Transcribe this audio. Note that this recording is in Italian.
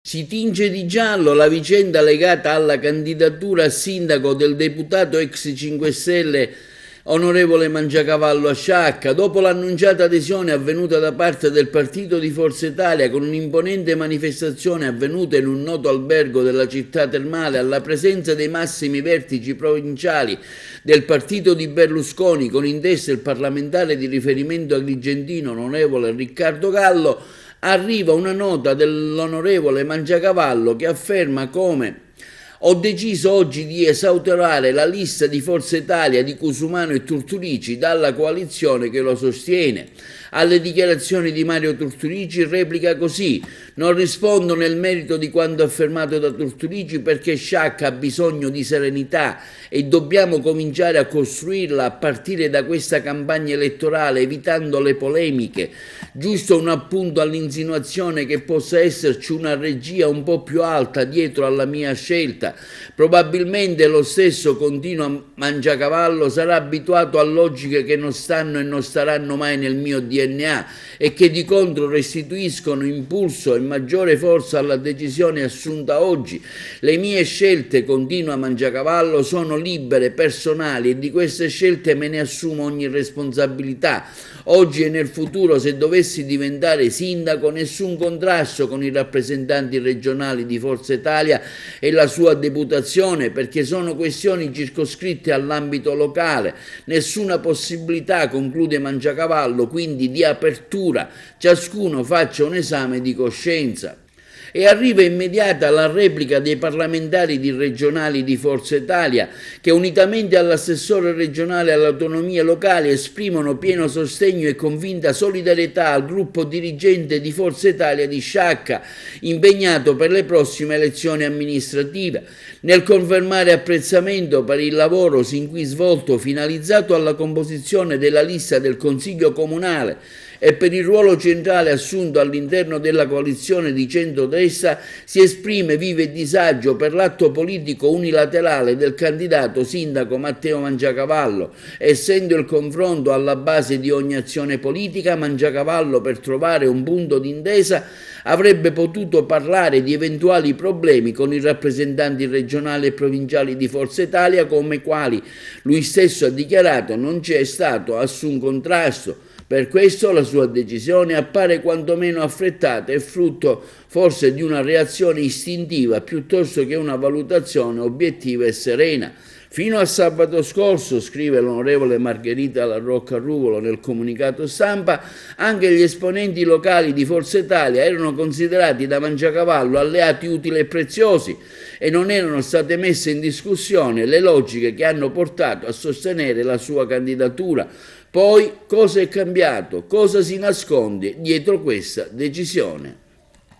Si tinge di giallo la vicenda legata alla candidatura a sindaco del deputato ex 5 Stelle onorevole Mangiacavallo a Sciacca, dopo l'annunciata adesione avvenuta da parte del partito di Forza Italia con un'imponente manifestazione avvenuta in un noto albergo della città termale alla presenza dei massimi vertici provinciali del partito di Berlusconi con in testa il parlamentare di riferimento agrigentino onorevole Riccardo Gallo, arriva una nota dell'onorevole Mangiacavallo che afferma come: ho deciso oggi di esautorare la lista di Forza Italia di Cusumano e Turturici dalla coalizione che lo sostiene. Alle dichiarazioni di Mario Turturici replica così: non rispondo nel merito di quanto affermato da Turturici perché Sciacca ha bisogno di serenità e dobbiamo cominciare a costruirla a partire da questa campagna elettorale evitando le polemiche. Giusto un appunto all'insinuazione che possa esserci una regia un po' più alta dietro alla mia scelta. Probabilmente lo stesso, continua Mangiacavallo, sarà abituato a logiche che non stanno e non staranno mai nel mio DNA e che di contro restituiscono impulso e maggiore forza alla decisione assunta oggi. Le mie scelte, continua Mangiacavallo, sono libere, personali e di queste scelte me ne assumo ogni responsabilità. Oggi e nel futuro, se dovessi diventare sindaco, nessun contrasto con i rappresentanti regionali di Forza Italia e la sua deputazione, perché sono questioni circoscritte all'ambito locale. Nessuna possibilità, conclude Mangiacavallo, quindi di apertura. Ciascuno faccia un esame di coscienza. E arriva immediata la replica dei parlamentari di regionali di Forza Italia che unitamente all'assessore regionale alle autonomie locali esprimono pieno sostegno e convinta solidarietà al gruppo dirigente di Forza Italia di Sciacca impegnato per le prossime elezioni amministrative, nel confermare apprezzamento per il lavoro sin qui svolto finalizzato alla composizione della lista del Consiglio Comunale e per il ruolo centrale assunto all'interno della coalizione di centrodestra, si esprime vivo disagio per l'atto politico unilaterale del candidato sindaco Matteo Mangiacavallo. Essendo il confronto alla base di ogni azione politica, Mangiacavallo, per trovare un punto d'intesa, avrebbe potuto parlare di eventuali problemi con i rappresentanti regionali e provinciali di Forza Italia, come quali lui stesso ha dichiarato non c'è stato alcun contrasto. Per questo la sua decisione appare quantomeno affrettata e frutto forse di una reazione istintiva piuttosto che una valutazione obiettiva e serena. Fino a sabato scorso, scrive l'onorevole Margherita La Rocca Ruvolo nel comunicato stampa, anche gli esponenti locali di Forza Italia erano considerati da Mangiacavallo alleati utili e preziosi e non erano state messe in discussione le logiche che hanno portato a sostenere la sua candidatura. Poi cosa è cambiato? Cosa si nasconde dietro questa decisione?